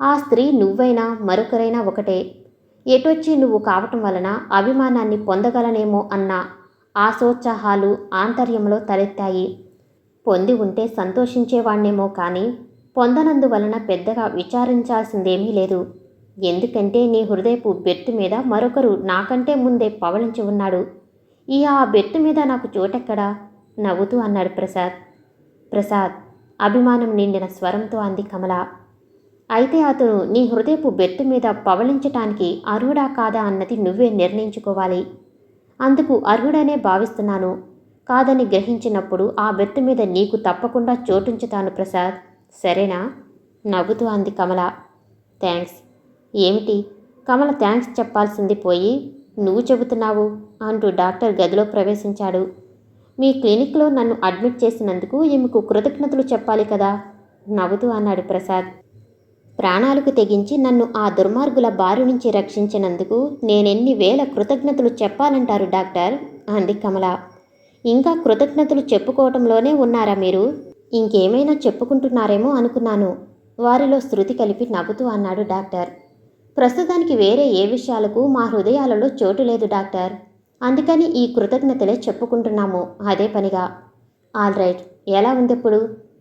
ఆ స్త్రీ నువ్వైనా మరొకరైనా ఒకటే. ఎటొచ్చి నువ్వు కావటం వలన అభిమానాన్ని పొందగలనేమో అన్న ఆశోత్సాహాలు ఆంతర్యంలో తలెత్తాయి. పొంది ఉంటే సంతోషించేవాణ్ణేమో, కానీ పొందనందువలన పెద్దగా విచారించాల్సిందేమీ లేదు. ఎందుకంటే నీ హృదయపు బెర్తు మీద మరొకరు నాకంటే ముందే పవళించి ఉన్నాడు. ఆ బెర్తు మీద నాకు చోటెక్కడా? నవ్వుతూ అన్నాడు ప్రసాద్. ప్రసాద్, అభిమానం నిండిన స్వరంతో అంది కమల. అయితే అతను నీ హృదయపు బెర్తు మీద పవళించటానికి అర్హుడా కాదా అన్నది నువ్వే నిర్ణయించుకోవాలి. అందుకు అర్హుడనే భావిస్తున్నాను. కాదని గ్రహించినప్పుడు ఆ బెర్తు మీద నీకు తప్పకుండా చోటుంచుతాను ప్రసాద్, సరేనా? నవ్వుతూ అంది కమల. థ్యాంక్స్. ఏమిటి? కమల థ్యాంక్స్ చెప్పాల్సింది పోయి నువ్వు చెబుతున్నావు అంటూ డాక్టర్ గదిలో ప్రవేశించాడు. మీ క్లినిక్లో నన్ను అడ్మిట్ చేసినందుకు ఈమెకు కృతజ్ఞతలు చెప్పాలి కదా, నవ్వుతూ అన్నాడు ప్రసాద్. ప్రాణాలకు తెగించి నన్ను ఆ దుర్మార్గుల బారి నుంచి రక్షించినందుకు నేనెన్ని వేల కృతజ్ఞతలు చెప్పాలంటారు డాక్టర్, అంది కమల. ఇంకా కృతజ్ఞతలు చెప్పుకోవటంలోనే ఉన్నారా మీరు? ఇంకేమైనా చెప్పుకుంటున్నారేమో అనుకున్నాను. వారిలో శృతి కలిపి నవ్వుతూ అన్నాడు డాక్టర్. ప్రస్తుతానికి వేరే ఏ విషయాలకు మా హృదయాలలో చోటు లేదు డాక్టర్. అందుకని ఈ కృతజ్ఞతలే చెప్పుకుంటున్నాము అదే పనిగా. ఆల్ రైట్, ఎలా ఉందిప్పుడు?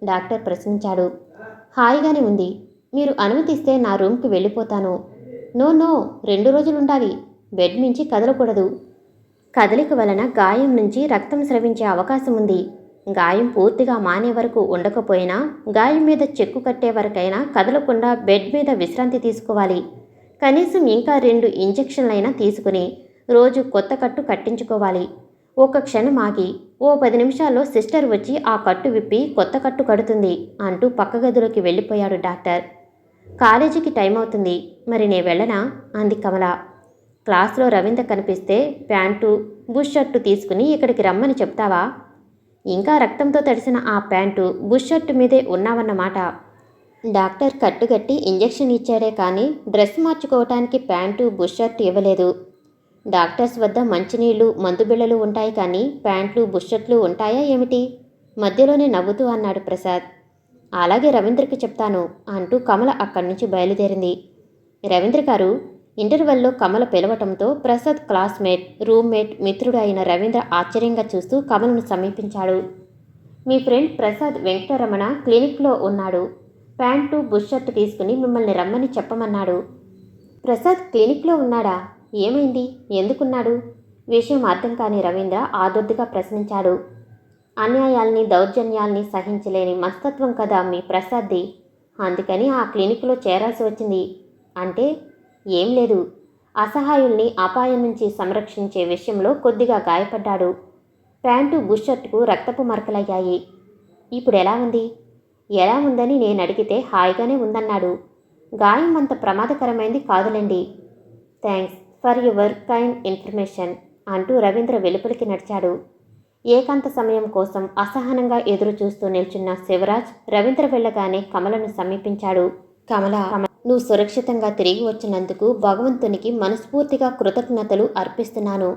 డాక్టర్ ప్రశ్నించాడు. హాయిగానే ఉంది. మీరు అనుమతిస్తే నా రూమ్కి వెళ్ళిపోతాను. No no, 2 రోజులుండాలి. బెడ్ నుంచి కదలకూడదు. కదలిక వలన గాయం నుంచి రక్తం స్రవించే అవకాశం ఉంది. గాయం పూర్తిగా మానే వరకు ఉండకపోయినా గాయం మీద చెక్కు కట్టే వరకైనా కదలకుండా బెడ్ మీద విశ్రాంతి తీసుకోవాలి. కనీసం ఇంకా 2 ఇంజెక్షన్లైనా తీసుకుని రోజు కొత్త కట్టు కట్టించుకోవాలి. ఒక్క క్షణం ఆగి ఓ 10 నిమిషాల్లో సిస్టర్ వచ్చి ఆ కట్టు విప్పి కొత్త కట్టు కడుతుంది అంటూ పక్క గదిలోకి వెళ్ళిపోయాడు డాక్టర్. కాలేజీకి టైం అవుతుంది, మరి నే వెళ్ళనా? అంది కమల. క్లాస్లో రవీంద్ర కనిపిస్తే ప్యాంటు బుష్ షర్టు తీసుకుని ఇక్కడికి రమ్మని చెప్తావా? ఇంకా రక్తంతో తడిసిన ఆ ప్యాంటు బుష్ షర్టు మీదే ఉన్నావన్నమాట. డాక్టర్ కట్టుగట్టి ఇంజెక్షన్ ఇచ్చాడే కానీ డ్రెస్ మార్చుకోవటానికి ప్యాంటు బుష్ షర్టు ఇవ్వలేదు. డాక్టర్స్ వద్ద మంచినీళ్లు మందుబిళ్ళలు ఉంటాయి కానీ ప్యాంట్లు బుష్ షర్ట్లు ఉంటాయా ఏమిటి? మధ్యలోనే నవ్వుతూ అన్నాడు ప్రసాద్. అలాగే రవీంద్రకి చెప్తాను అంటూ కమల అక్కడి నుంచి బయలుదేరింది. రవీంద్ర గారు, ఇంటర్వెల్లో కమల పిలవటంతో ప్రసాద్ క్లాస్మేట్, రూమ్మేట్, మిత్రుడు అయిన రవీంద్ర ఆశ్చర్యంగా చూస్తూ కమలను సమీపించాడు. మీ ఫ్రెండ్ ప్రసాద్ వెంకటరమణ క్లినిక్లో ఉన్నాడు. ప్యాంటు బుష్ షర్టు తీసుకుని మిమ్మల్ని రమ్మని చెప్పమన్నాడు. ప్రసాద్ క్లినిక్లో ఉన్నాడా? ఏమైంది? ఎందుకున్నాడు? విషయం అర్థం కాని రవీంద్ర ఆదుర్దిగా ప్రశ్నించాడు. అన్యాయాల్ని దౌర్జన్యాల్ని సహించలేని మనస్తత్వం కదా మీ ప్రసాద్ది. అందుకని ఆ క్లినిక్లో చేరాల్సి వచ్చింది. అంటే ఏం లేదు, అసహాయుల్ని అపాయం నుంచి సంరక్షించే విషయంలో కొద్దిగా గాయపడ్డాడు. ప్యాంటు బుష్ షర్టుకు రక్తపు మరకలయ్యాయి. ఇప్పుడు ఎలా ఉంది? ఎలా ఉందని నేను అడిగితే హాయిగానే ఉందన్నాడు. గాయం అంత ప్రమాదకరమైంది కాదులేండి. Thanks for your kind information అంటూ రవీంద్ర వెలుపలికి నడిచాడు. ఏకాంత సమయం కోసం అసహనంగా ఎదురు చూస్తూ నిల్చున్న శివరాజ్ రవీంద్ర వెళ్ళగానే కమలను సమీపించాడు. కమల, నువ్వు సురక్షితంగా తిరిగి వచ్చినందుకు భగవంతునికి మనస్ఫూర్తిగా కృతజ్ఞతలు అర్పిస్తున్నాను.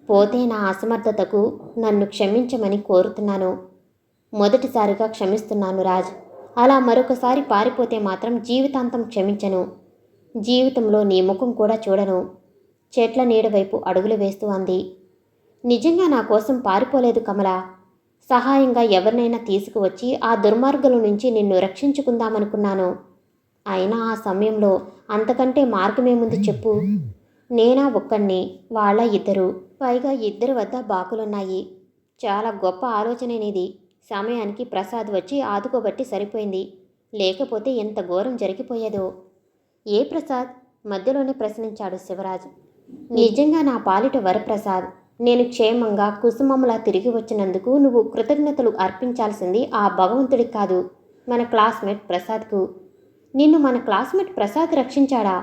పోతే నా అసమర్థతకు నన్ను క్షమించమని కోరుతున్నాను. మొదటిసారిగా క్షమిస్తున్నాను రాజ్. అలా మరొకసారి పారిపోతే మాత్రం జీవితాంతం క్షమించను. జీవితంలో నీ ముఖం కూడా చూడను. చెట్ల నీడ వైపు అడుగులు వేస్తూ అంది. నిజంగా నా కోసం పారిపోలేదు కమల. సహాయంగా ఎవరినైనా తీసుకువచ్చి ఆ దుర్మార్గుల నుంచి నిన్ను రక్షించుకుందామనుకున్నాను. అయినా ఆ సమయంలో అంతకంటే మార్గమేముంది చెప్పు? నేనా ఒక్కడిని, వాళ్ళ 2, పైగా 2 వద్ద బాకులున్నాయి. చాలా గొప్ప ఆలోచనే నీది. సమయానికి ప్రసాద్ వచ్చి ఆదుకోబట్టి సరిపోయింది. లేకపోతే ఎంత ఘోరం జరిగిపోయేదో. ఏ ప్రసాద్? మధ్యలోనే ప్రశ్నించాడు శివరాజ్. నిజంగా నా పాలిట వరప్రసాద్. నేను క్షేమంగా కుసుమంలా తిరిగి వచ్చినందుకు నువ్వు కృతజ్ఞతలు అర్పించాల్సింది ఆ భగవంతుడికి కాదు, మన క్లాస్మేట్ ప్రసాద్కు. నిన్ను మన క్లాస్మేట్ ప్రసాద్ రక్షించాడా?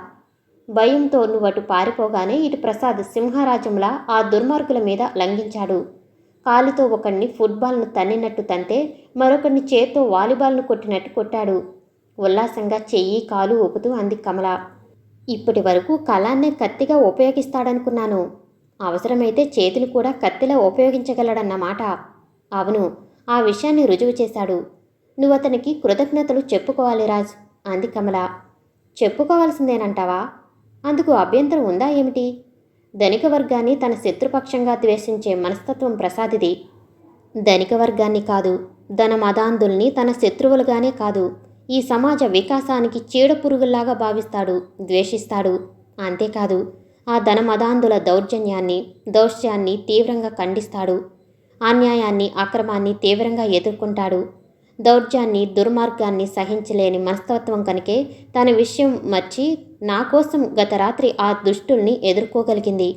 భయంతో నువ్వటు పారిపోగానే ఇటు ప్రసాద్ సింహరాజంలా ఆ దుర్మార్గుల మీద లంఘించాడు. కాలుతో ఒకడిని ఫుట్బాల్ను తన్నినట్టు తంతే మరొకడిని చేత్తో వాలీబాల్ను కొట్టినట్టు కొట్టాడు. ఉల్లాసంగా చెయ్యి కాలు ఊపుతూ అంది కమల. ఇప్పటి వరకు కళాన్నే కత్తిగా ఉపయోగిస్తాడనుకున్నాను. అవసరమైతే చేతులు కూడా కత్తిలా ఉపయోగించగలడన్నమాట. అవును, ఆ విషయాన్ని రుజువు చేశాడు. నువ్వతనికి కృతజ్ఞతలు చెప్పుకోవాలి రాజ్ అంది కమల. చెప్పుకోవాల్సిందేనంటావా? అందుకు అభ్యంతరం ఉందా ఏమిటి? ధనిక వర్గాన్ని తన శత్రుపక్షంగా ద్వేషించే మనస్తత్వం ప్రసాదిది. ధనిక వర్గాన్ని కాదు, ధనమదాంధుల్ని తన శత్రువులుగానే కాదు, ఈ సమాజ వికాసానికి చీడపురుగుల్లాగా భావిస్తాడు, ద్వేషిస్తాడు. అంతేకాదు, ఆ ధనమదాంధుల దౌర్జన్యాన్ని, దౌష్యాన్ని తీవ్రంగా ఖండిస్తాడు. అన్యాయాన్ని, అక్రమాన్ని తీవ్రంగా ఎదుర్కొంటాడు. దౌర్జాన్ని, దుర్మార్గాన్ని సహించలేని మనస్తత్వం కనుకే తన విషయం మర్చి నా కోసం గత రాత్రి ఆ దుష్టుల్ని ఎదుర్కోగలిగింది.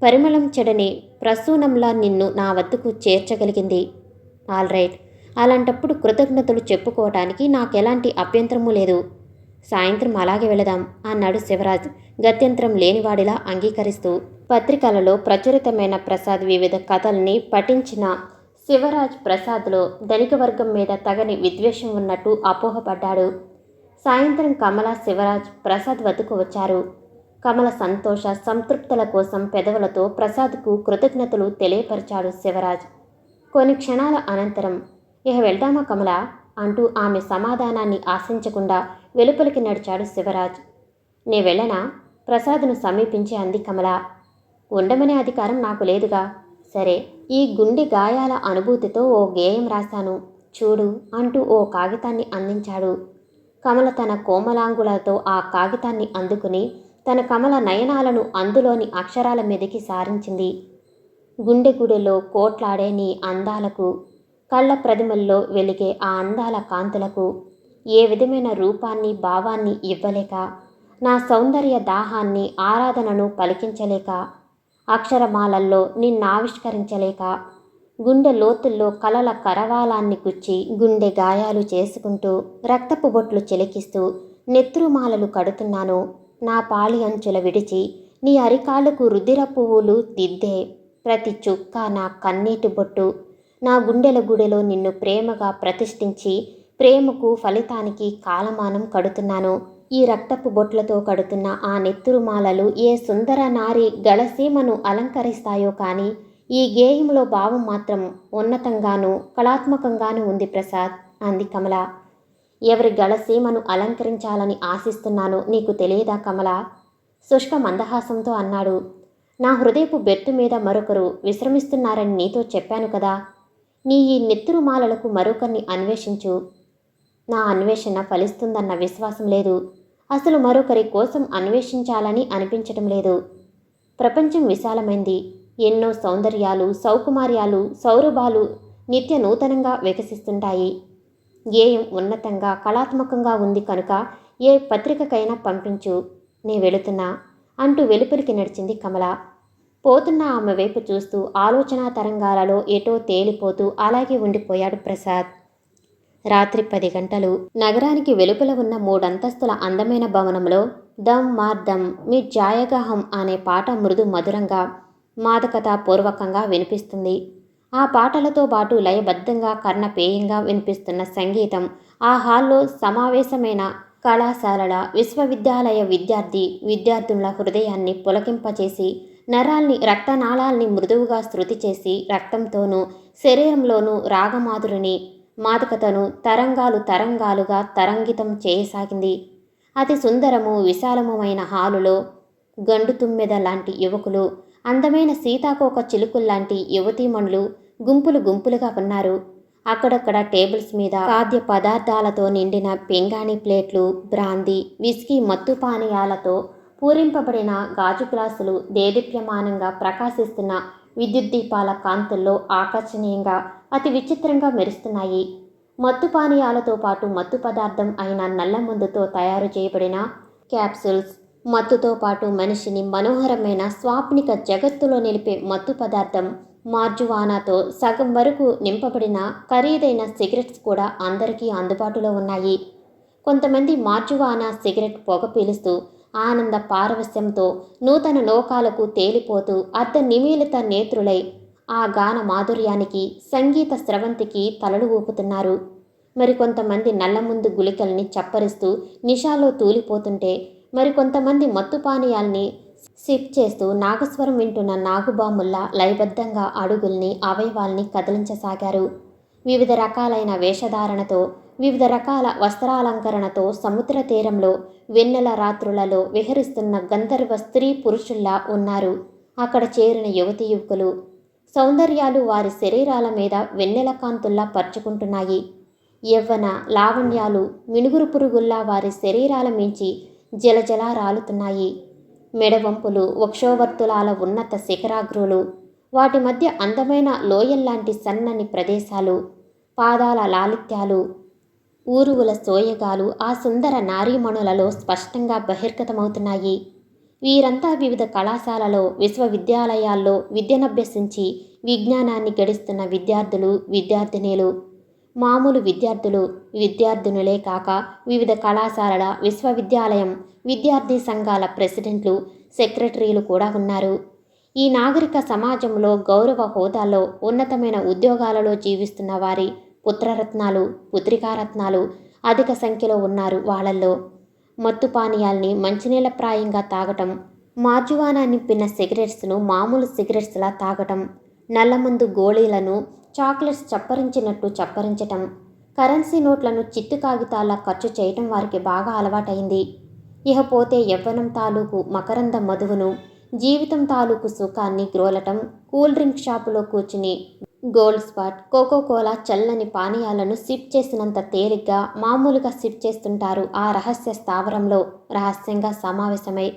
పరిమళం చెడని ప్రసూనంలా నిన్ను నా వద్దకు చేర్చగలిగింది. ఆల్ రైట్, అలాంటప్పుడు కృతజ్ఞతలు చెప్పుకోవటానికి నాకెలాంటి అభ్యంతరమూ లేదు. సాయంత్రం అలాగే వెళదాం అన్నాడు శివరాజ్ గత్యంతరం లేనివాడిలా అంగీకరిస్తూ. పత్రికలలో ప్రచురితమైన ప్రసాద్ వివిధ కథల్ని పఠించిన శివరాజ్ ప్రసాద్లో ధనిక వర్గం మీద తగని విద్వేషం ఉన్నట్టు అపోహపడ్డాడు. సాయంత్రం కమల, శివరాజ్ ప్రసాద్ వద్దకు వచ్చారు. కమల సంతోష సంతృప్తుల కోసం పెదవులతో ప్రసాద్కు కృతజ్ఞతలు తెలియపరిచాడు శివరాజ్. కొన్ని క్షణాల అనంతరం, ఇహ వెళ్దామా కమల అంటూ ఆమె సమాధానాన్ని ఆశించకుండా వెలుపలికి నడిచాడు శివరాజ్. నే వెళ్ళనా? ప్రసాద్ను సమీపించి అంది కమల. ఉండమనే అధికారం నాకు లేదుగా. సరే, ఈ గుండె గాయాల అనుభూతితో ఓ గేయం రాశాను చూడు అంటూ ఓ కాగితాన్ని అందించాడు. కమల తన కోమలాంగులతో ఆ కాగితాన్ని అందుకుని తన కమల నయనాలను అందులోని అక్షరాల మీదకి సారించింది. గుండె గుడిలో కోట్లాడే నీ అందాలకు, కళ్ళ ప్రతిమల్లో వెలిగే ఆ అందాల కాంతులకు ఏ విధమైన రూపాన్ని భావాన్ని ఇవ్వలేక, నా సౌందర్య దాహాన్ని ఆరాధనను పలికించలేక, అక్షరమాలల్లో నిన్నావిష్కరించలేక, గుండె లోతుల్లో కలల కరవాలాన్ని గుచ్చి గుండె గాయాలు చేసుకుంటూ రక్తపు బొట్లు చిలికిస్తూ నెత్తురుమాలలు కడుతున్నాను. నా పాళి అంచుల విడిచి నీ అరికాళ్లకు రుధిర పువ్వులు దిద్దే ప్రతి చుక్క నా కన్నీటి బొట్టు. నా గుండెల గుడిలో నిన్ను ప్రేమగా ప్రతిష్ఠించి ప్రేమకు ఫలితానికి కాలమానం కడుతున్నాను. ఈ రక్తపు బొట్లతో కడుతున్న ఆ నెత్తురుమాలలు ఏ సుందర నారి గళసీమను అలంకరిస్తాయో కానీ ఈ గేయంలో భావం మాత్రం ఉన్నతంగానూ కళాత్మకంగానూ ఉంది ప్రసాద్ అంది కమల. ఎవరి గళసీమను అలంకరించాలని ఆశిస్తున్నానో నీకు తెలియదా కమల? శుష్క మందహాసంతో అన్నాడు. నా హృదయపు బెర్తు మీద మరొకరు విశ్రమిస్తున్నారని నీతో చెప్పాను కదా. నీ ఈ నెత్తురుమాలలకు మరొకరిని అన్వేషించు. నా అన్వేషణ ఫలిస్తుందన్న విశ్వాసం లేదు. అసలు మరొకరి కోసం అన్వేషించాలని అనిపించటం లేదు. ప్రపంచం విశాలమైంది. ఎన్నో సౌందర్యాలు, సౌకుమార్యాలు, సౌరభాలు నిత్య నూతనంగా వికసిస్తుంటాయి. గేయం ఉన్నతంగా కళాత్మకంగా ఉంది కనుక ఏ పత్రికకైనా పంపించు. నే వెళుతున్నా అంటూ వెలుపలికి నడిచింది కమల. పోతున్న ఆమె వైపు చూస్తూ ఆలోచనా తరంగాలలో ఎటో తేలిపోతూ అలాగే ఉండిపోయాడు ప్రసాద్. రాత్రి 10 గంటలు. నగరానికి వెలుపల ఉన్న 3 అంతస్తుల అందమైన భవనంలో దమ్ మార్ దమ్ మీ జాయగహం అనే పాట మృదు మధురంగా మాదకతాపూర్వకంగా వినిపిస్తుంది. ఆ పాటలతో పాటు లయబద్ధంగా కర్ణపేయంగా వినిపిస్తున్న సంగీతం ఆ హాల్లో సమావేశమైన కళాశాలల విశ్వవిద్యాలయ విద్యార్థుల హృదయాన్ని పులకింపచేసి నరాల్ని రక్తనాళాల్ని మృదువుగా శృతి చేసి రక్తంతోనూ శరీరంలోనూ రాగమాధురిని మాదకతను తరంగాలుగా తరంగితం చేయసాగింది. అతి సుందరము విశాలమైన హాలులో గండు తుమ్మెద లాంటి యువకులు, అందమైన సీతాకోక చిలుకుల్లాంటి యువతీమణులు గుంపులుగా ఉన్నారు. అక్కడక్కడ టేబుల్స్ మీద ఖాద్య పదార్థాలతో నిండిన పింగాణి ప్లేట్లు, బ్రాందీ, విస్కీ మత్తు పానీయాలతో పూరింపబడిన గాజు గ్లాసులు దేదీప్యమానంగా ప్రకాశిస్తున్న విద్యుద్దీపాల కాంతుల్లో ఆకర్షణీయంగా అతి విచిత్రంగా మెరుస్తున్నాయి. మత్తు పానీయాలతో పాటు మత్తు పదార్థం అయిన నల్లమందుతో తయారు చేయబడిన క్యాప్సూల్స్, మత్తుతో పాటు మనిషిని మనోహరమైన స్వాప్నిక జగత్తులో నిలిపే మత్తు పదార్థం మార్జువానాతో సగం వరకు నింపబడిన ఖరీదైన సిగరెట్స్ కూడా అందరికీ అందుబాటులో ఉన్నాయి. కొంతమంది మార్జువానా సిగరెట్ పొగ పీలుస్తూ ఆనంద పారవస్యంతో నూతన లోకాలకు తేలిపోతూ అర్ధ నిమీలిత నేత్రులై ఆ గాన మాధుర్యానికి, సంగీత స్రవంతికి తలలు ఊపుతున్నారు. మరికొంతమంది నల్లముందు గుళికల్ని చప్పరిస్తూ నిషాలో తూలిపోతుంటే, మరికొంతమంది మత్తు పానీయాల్ని సిప్ చేస్తూ నాగస్వరం వింటున్న నాగుబాముల్లా లయబద్ధంగా అడుగుల్ని, అవయవాల్ని కదిలించసాగారు. వివిధ రకాలైన వేషధారణతో, వివిధ రకాల వస్త్రాలంకరణతో సముద్ర తీరంలో వెన్నెల రాత్రులలో విహరిస్తున్న గంధర్వ స్త్రీ పురుషుల్లా ఉన్నారు అక్కడ చేరిన యువతీ యువకులు. సౌందర్యాలు వారి శరీరాల మీద వెన్నెల కాంతుల్లా పరుచుకుంటున్నాయి. యవ్వన లావణ్యాలు మినుగురు పురుగుల్లా వారి శరీరాల మించి జలజలా రాలుతున్నాయి. మెడవంపులు, వక్షోవర్తులాల ఉన్నత శిఖరాగ్రులు, వాటి మధ్య అందమైన లోయల్లాంటి సన్నని ప్రదేశాలు, పాదాల లాలిత్యాలు, ఊరువుల సోయగాలు ఆ సుందర నారీమణులలో స్పష్టంగా బహిర్గతమవుతున్నాయి. వీరంతా వివిధ కళాశాలలో, విశ్వవిద్యాలయాల్లో విద్యనభ్యసించి విజ్ఞానాన్ని గడిస్తున్న విద్యార్థులు, విద్యార్థినీలు. మామూలు విద్యార్థినులే కాక వివిధ కళాశాలల, విశ్వవిద్యాలయం, విద్యార్థి సంఘాల ప్రెసిడెంట్లు, సెక్రటరీలు కూడా ఉన్నారు. ఈ నాగరిక సమాజంలో గౌరవ హోదాల్లో, ఉన్నతమైన ఉద్యోగాలలో జీవిస్తున్న వారి పుత్రరత్నాలు, పుత్రికారత్నాలు అధిక సంఖ్యలో ఉన్నారు. వాళ్ళల్లో మత్తు పానీయాల్ని మంచినీళ్ళ ప్రాయంగా తాగటం, మార్జువానా నింపిన సిగరెట్స్ను మామూలు సిగరెట్స్లా తాగటం, నల్లమందు గోళీలను చాక్లెట్స్ చప్పరించినట్టు చప్పరించటం, కరెన్సీ నోట్లను చిత్తు కాగితాల్లా ఖర్చు చేయటం వారికి బాగా అలవాటైంది. ఇహపోతే యవ్వనం తాలూకు మకరంద మధువును, జీవితం తాలూకు సుఖాన్ని గ్రోలటం, కూల్ డ్రింక్ షాపులో కూర్చుని గోల్డ్ స్పాట్, కోకోకోలా చల్లని పానీయాలను సిప్ చేసినంత తేలిగ్గా మామూలుగా సిప్ చేస్తుంటారు ఆ రహస్య స్థావరంలో రహస్యంగా సమావేశమై.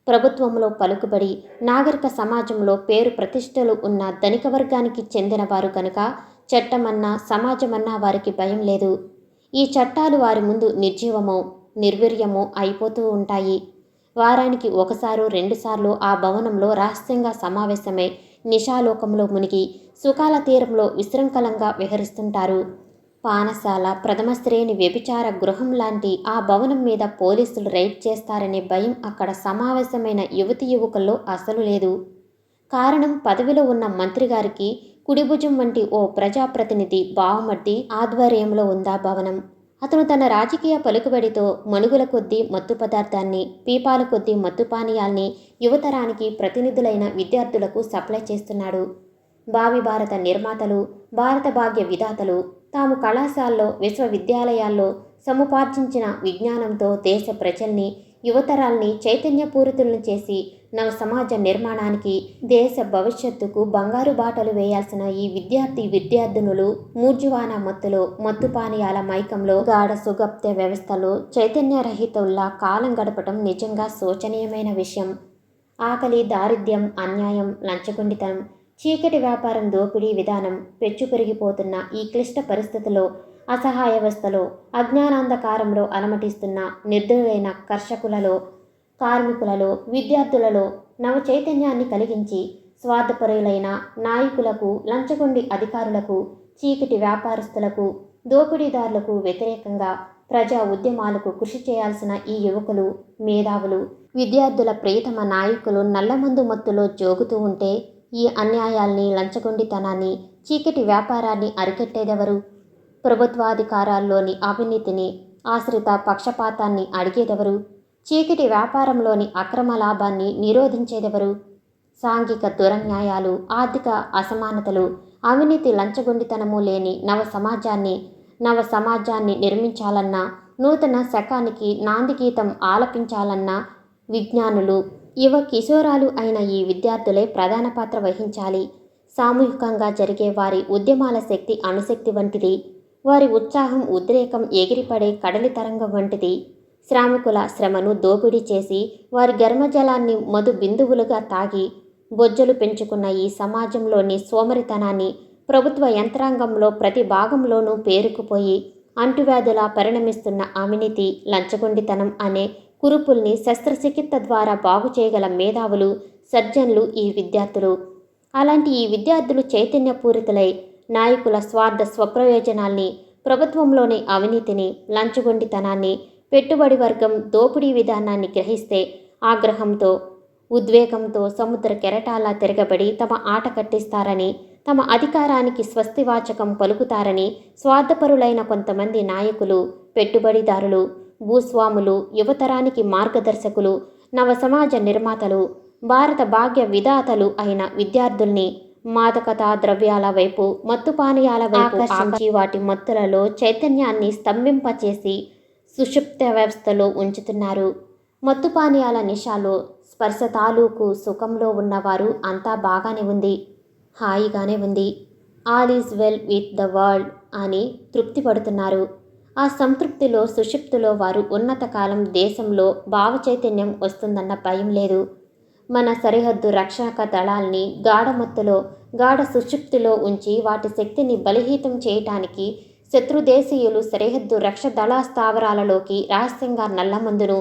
ప్రభుత్వంలో పలుకుబడి, నాగరిక సమాజంలో పేరు ప్రతిష్టలు ఉన్న ధనిక వర్గానికి చెందినవారు కనుక చట్టమన్నా సమాజమన్నా వారికి భయం లేదు. ఈ చట్టాలు వారి ముందు నిర్జీవమో నిర్వీర్యమో అయిపోతూ ఉంటాయి. వారానికి ఒకసారో రెండుసార్లు ఆ భవనంలో రహస్యంగా సమావేశమై నిశాలోకంలో మునిగి సుఖాల తీరంలో విశృంఖలంగా విహరిస్తుంటారు. పానశాల, ప్రథమ శ్రేణి వ్యభిచార గృహం లాంటి ఆ భవనం మీద పోలీసులు రైడ్ చేస్తారనే భయం అక్కడ సమావేశమైన యువతీ యువకుల్లో అసలు లేదు. కారణం, పదవిలో ఉన్న మంత్రిగారికి కుడిభుజం వంటి ఓ ప్రజాప్రతినిధి బావమర్ది ఆధ్వర్యంలో ఉందా భవనం. అతను తన రాజకీయ పలుకుబడితో మణుగుల కొద్దీ మత్తు పదార్థాన్ని, పీపాల కొద్దీ మత్తు పానీయాల్ని యువతరానికి ప్రతినిధులైన విద్యార్థులకు సప్లై చేస్తున్నాడు. భావి భారత నిర్మాతలు, భారత భాగ్య విధాతలు తాము కళాశాలలో, విశ్వవిద్యాలయాల్లో సముపార్జించిన విజ్ఞానంతో దేశ ప్రజల్ని, యువతరాల్ని చైతన్యపూరితులను చేసి నవ సమాజ నిర్మాణానికి, దేశ భవిష్యత్తుకు బంగారు బాటలు వేయాల్సిన ఈ విద్యార్థినులు మూర్జువాన మత్తులో, మత్తు పానీయాల మైకంలో, గాఢ సుగప్త వ్యవస్థలో చైతన్యరహితుల్లా కాలం గడపటం నిజంగా శోచనీయమైన విషయం. ఆకలి, దారిద్ర్యం, అన్యాయం, లంచగొండితనం, చీకటి వ్యాపారం, దోపిడీ విధానం పెచ్చు పెరిగిపోతున్న ఈ క్లిష్ట పరిస్థితుల్లో, అసహాయావస్థలో, అజ్ఞానాంధకారంలో అలమటిస్తున్న నిర్దయులైన కర్షకులలో, కార్మికులలో, విద్యార్థులలో నవ చైతన్యాన్ని కలిగించి స్వార్థపరులైన నాయకులకు, లంచగొండి అధికారులకు, చీకటి వ్యాపారస్తులకు, దోపిడీదారులకు వ్యతిరేకంగా ప్రజా ఉద్యమాలకు కృషి చేయాల్సిన ఈ యువకులు, మేధావులు, విద్యార్థుల ప్రియతమ నాయకులు నల్లమందు మత్తులో జోగుతూ ఉంటే ఈ అన్యాయాల్ని, లంచగొండితనాన్ని, చీకటి వ్యాపారాన్ని అరికట్టేదెవరు? ప్రభుత్వాధికారాల్లోని అవినీతిని, ఆశ్రిత పక్షపాతాన్ని అడిగేదెవరు? చీకటి వ్యాపారంలోని అక్రమ లాభాన్ని నిరోధించేదెవరు? సాంఘిక దురన్యాయాలు, ఆర్థిక అసమానతలు, అవినీతి, లంచగొండితనము లేని నవ సమాజాన్ని నిర్మించాలన్నా, నూతన శకానికి నాంది గీతం ఆలపించాలన్నా విజ్ఞానులు, యువ కిశోరాలు అయిన ఈ విద్యార్థులే ప్రధాన పాత్ర వహించాలి. సామూహికంగా జరిగే వారి ఉద్యమాల శక్తి అణుశక్తి వంటిది. వారి ఉత్సాహం, ఉద్రేకం ఎగిరిపడే కడలి తరంగం వంటిది. శ్రామికుల శ్రమను దోపిడీ చేసి వారి గర్మజలాన్ని మధు బిందువులుగా తాగి బొజ్జలు పెంచుకున్న ఈ సమాజంలోని సోమరితనాన్ని ప్రభుత్వ యంత్రాంగంలో ప్రతి భాగంలోనూ పేరుకుపోయి అంటువ్యాధులా పరిణమిస్తున్న అవినీతి, లంచగొండితనం అనే కురుపుల్ని శస్త్రచికిత్స ద్వారా బాగు చేయగల మేధావులు, సర్జన్లు ఈ విద్యార్థులు. అలాంటి ఈ విద్యార్థులు చైతన్యపూరితులై నాయకుల స్వార్థ స్వప్రయోజనాల్ని, ప్రభుత్వంలోని అవినీతిని, లంచగొండితనాన్ని, పెట్టుబడి వర్గం దోపిడీ విధానాన్ని గ్రహిస్తే ఆగ్రహంతో, ఉద్వేగంతో సముద్ర కెరటాలా తిరగబడి తమ ఆట కట్టిస్తారని, తమ అధికారానికి స్వస్తివాచకం పలుకుతారని స్వార్థపరులైన కొంతమంది నాయకులు, పెట్టుబడిదారులు, భూస్వాములు, యువతరానికి మార్గదర్శకులు, నవ సమాజ నిర్మాతలు, భారత భాగ్య విధాతలు అయిన విద్యార్థుల్ని మాదకతా ద్రవ్యాల వైపు, మత్తు పానీయాల వైపు ఆకర్షించి వాటి మత్తులలో చైతన్యాన్ని స్తంభింపచేసి సుషుప్త వ్యవస్థలో ఉంచుతున్నారు. మత్తు పానీయాల నిషాలో, స్పర్శ తాలూకు సుఖంలో ఉన్నవారు అంతా బాగానే ఉంది, హాయిగానే ఉంది, all is well with the world అని తృప్తి పడుతున్నారు. ఆ సంతృప్తిలో, సుషుప్తిలో వారు ఉన్నత కాలం దేశంలో భావచైతన్యం వస్తుందన్న భయం లేదు. మన సరిహద్దు రక్షక దళాల్ని గాఢమత్తులో, గాఢ సుషుప్తిలో ఉంచి వాటి శక్తిని బలిహీతం చేయటానికి శత్రుదేశీయులు సరిహద్దు రక్ష దళ స్థావరాలలోకి రహస్యంగా నల్లమందును,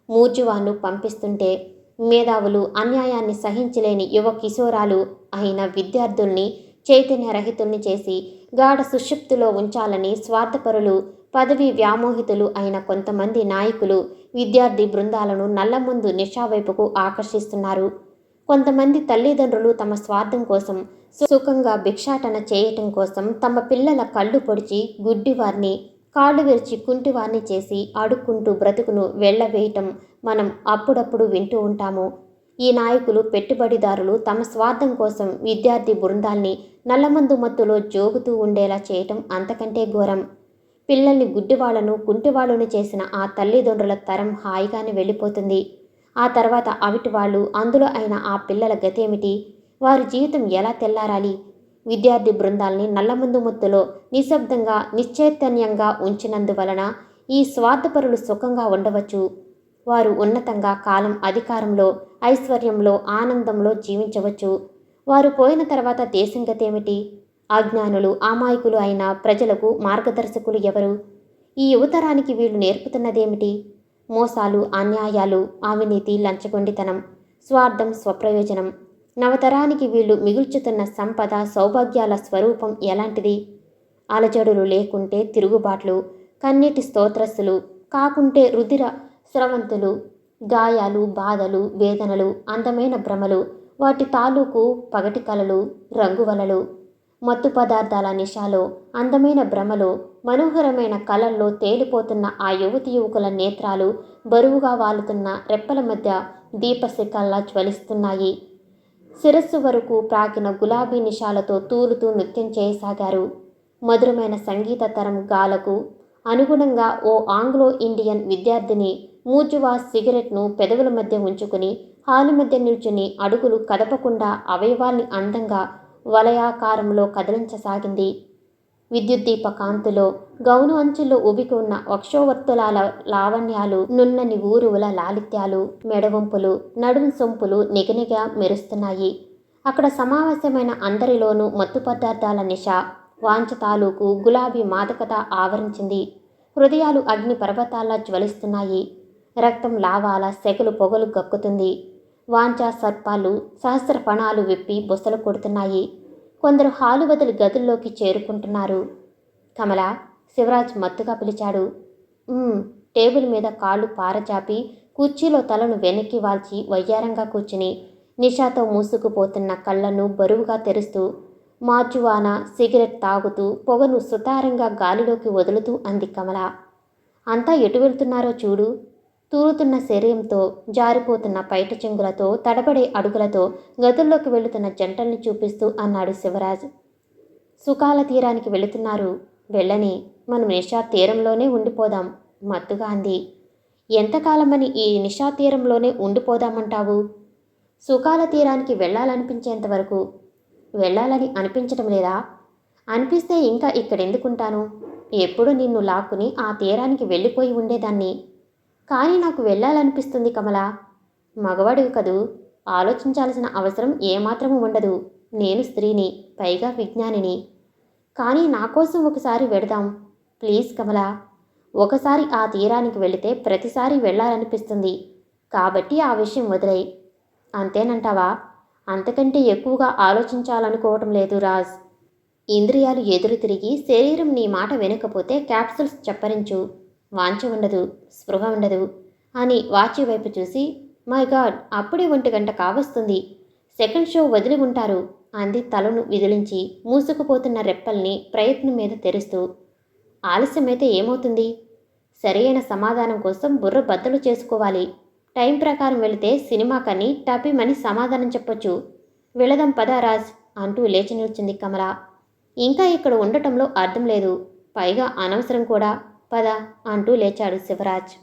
మూర్జువాను పంపిస్తుంటే మేధావులు, అన్యాయాన్ని సహించలేని యువ కిశోరాలు అయిన విద్యార్థుల్ని చైతన్యరహితుల్ని చేసి గాఢ సుషుప్తిలో ఉంచాలని స్వార్థపరులు, పదవి వ్యామోహితులు అయిన కొంతమంది నాయకులు విద్యార్థి బృందాలను నల్లమందు నిషావైపుకు ఆకర్షిస్తున్నారు. కొంతమంది తల్లిదండ్రులు తమ స్వార్థం కోసం, సుఖంగా భిక్షాటన చేయటం కోసం తమ పిల్లల కళ్ళు పొడిచి గుడ్డివారిని, కాళ్ళు విరిచి కుంటివారిని చేసి అడుక్కుంటూ బ్రతుకును వెళ్లవేయటం మనం అప్పుడప్పుడు వింటూ ఉంటాము. ఈ నాయకులు, పెట్టుబడిదారులు తమ స్వార్థం కోసం విద్యార్థి బృందాల్ని నల్లమందు మత్తులో జోగుతూ ఉండేలా చేయటం అంతకంటే ఘోరం. పిల్లల్ని గుడ్డివాళ్లను కుంటివాళ్లను చేసిన ఆ తల్లిదండ్రుల తరం హాయిగానే వెళ్ళిపోతుంది. ఆ తర్వాత అవిటి వాళ్ళు అందులో అయిన ఆ పిల్లల గతేమిటి? వారి జీవితం ఎలా తెల్లారాలి? విద్యార్థి బృందాల్ని నల్లమందు ముద్దులో నిశ్శబ్దంగా నిశ్చైతన్యంగా ఉంచినందువలన ఈ స్వార్థపరులు సుఖంగా ఉండవచ్చు. వారు ఉన్నతంగా కాలం అధికారంలో ఐశ్వర్యంలో ఆనందంలో జీవించవచ్చు. వారు పోయిన తర్వాత దేశం గతేమిటి? అజ్ఞానులు అమాయకులు అయిన ప్రజలకు మార్గదర్శకులు ఎవరు? ఈ యువతరానికి వీళ్ళు నేర్పుతున్నదేమిటి? మోసాలు అన్యాయాలు అవినీతి లంచగొండితనం స్వార్థం స్వప్రయోజనం. నవతరానికి వీళ్ళు మిగుల్చుతున్న సంపద సౌభాగ్యాల స్వరూపం ఎలాంటిది? అలజడులు లేకుంటే తిరుగుబాట్లు, కన్నీటి స్తోత్రస్సులు కాకుంటే రుధిర స్రవంతులు, గాయాలు బాధలు వేదనలు అందమైన భ్రమలు వాటి తాలూకు పగటి కలలు రంగువలలు. మత్తు పదార్థాల నిషాలో అందమైన భ్రమలో మనోహరమైన కలల్లో తేలిపోతున్న ఆ యువతి యువకుల నేత్రాలు బరువుగా వాలుతున్న రెప్పల మధ్య దీపశిఖల్లా జ్వలిస్తున్నాయి. శిరస్సు వరకు ప్రాకిన గులాబీ నిషాలతో తూలుతూ నృత్యం చేయసాగారు. మధురమైన సంగీత తరం గాలకు అనుగుణంగా ఓ ఆంగ్లో ఇండియన్ విద్యార్థిని మూజువా సిగరెట్ను పెదవుల మధ్య ఉంచుకుని హాలు మధ్య నిల్చుని అడుగులు కదపకుండా అవయవాల్ని అందంగా వలయాకారంలో కదిలించసాగింది. విద్యుద్దీప కాంతిలో గౌను అంచుల్లో ఉబికి ఉన్న వక్షోవర్తులాల లావణ్యాలు నున్నని ఊరువుల లాలిత్యాలు మెడవంపులు నడుం సొంపులు నిగనిగా మెరుస్తున్నాయి. అక్కడ సమావేశమైన అందరిలోనూ మత్తు పదార్థాల నిష వాంఛ తాలూకు గులాబీ మాదకత ఆవరించింది. హృదయాలు అగ్ని పర్వతాల్లా జ్వలిస్తున్నాయి. రక్తం లావాల సెగలు పొగలు గక్కుతుంది. వాంఛా సర్పాలు సహస్ర ఫణాలు విప్పి బుసలు కొడుతున్నాయి. కొందరు హాలు వదిలి గదుల్లోకి చేరుకుంటున్నారు. కమల, శివరాజ్ మత్తుగా పిలిచాడు. టేబుల్ మీద కాళ్ళు పారచాపి కుర్చీలో తలను వెనక్కి వాల్చి వయ్యారంగా కూర్చుని నిషాతో మూసుకుపోతున్న కళ్ళను బరువుగా తెరుస్తూ మార్జువానా సిగరెట్ తాగుతూ పొగను సుతారంగా గాలిలోకి వదులుతూ అంది కమల. అంతా ఎటు వెళ్తున్నారో చూడు. తూలుతున్న శరీరంతో జారిపోతున్న పైట చెంగులతో తడబడే అడుగులతో గదుల్లోకి వెళుతున్న జంటల్ని చూపిస్తూ అన్నాడు శివరాజ్. సుఖాల తీరానికి వెళుతున్నారు. వెళ్ళని, మనం నిషా తీరంలోనే ఉండిపోదాం మత్తుగా అంది. ఎంతకాలమని ఈ నిషా తీరంలోనే ఉండిపోదామంటావు? సుఖాల తీరానికి వెళ్ళాలనిపించేంతవరకు. వెళ్ళాలని అనిపించటం లేదా? అనిపిస్తే ఇంకా ఇక్కడెందుకుంటాను? ఎప్పుడు నిన్ను లాక్కుని ఆ తీరానికి వెళ్ళిపోయి ఉండేదాన్ని. కానీ నాకు వెళ్ళాలనిపిస్తుంది కమల. మగవాడివి కదూ, ఆలోచించాల్సిన అవసరం ఏమాత్రము ఉండదు. నేను స్త్రీని, పైగా విజ్ఞానిని. కానీ నా కోసం ఒకసారి వెడదాం ప్లీజ్ కమల. ఒకసారి ఆ తీరానికి వెళితే ప్రతిసారి వెళ్ళాలనిపిస్తుంది. కాబట్టి ఆ విషయం వదిలేయ్. అంతేనంటావా? అంతకంటే ఎక్కువగా ఆలోచించాలనుకోవటం లేదు రాజ్. ఇంద్రియాలు ఎదురు తిరిగి శరీరం నీ మాట వినకపోతే క్యాప్సూల్స్ చప్పరించు. వాంఛ ఉండదు, స్పృహ ఉండదు అని వాచి వైపు చూసి, మై గాడ్, అప్పుడే 1 గంట కావస్తుంది. సెకండ్ షో వదిలి ఉంటారు అంది తలను విదిలించి మూసుకుపోతున్న రెప్పల్ని ప్రయత్నం మీద తెరుస్తూ. ఆలస్యమైతే ఏమవుతుంది? సరైన సమాధానం కోసం బుర్ర బద్దలు చేసుకోవాలి. టైం ప్రకారం వెళితే సినిమాకని టపిమని సమాధానం చెప్పొచ్చు. వెళదాం పదా రాజ్ అంటూ లేచి నిల్చుంది కమల. ఇంకా ఇక్కడ ఉండటంలో అర్థం లేదు, పైగా అనవసరం కూడా. పద అంటూ లేచాడు శివరాజ్.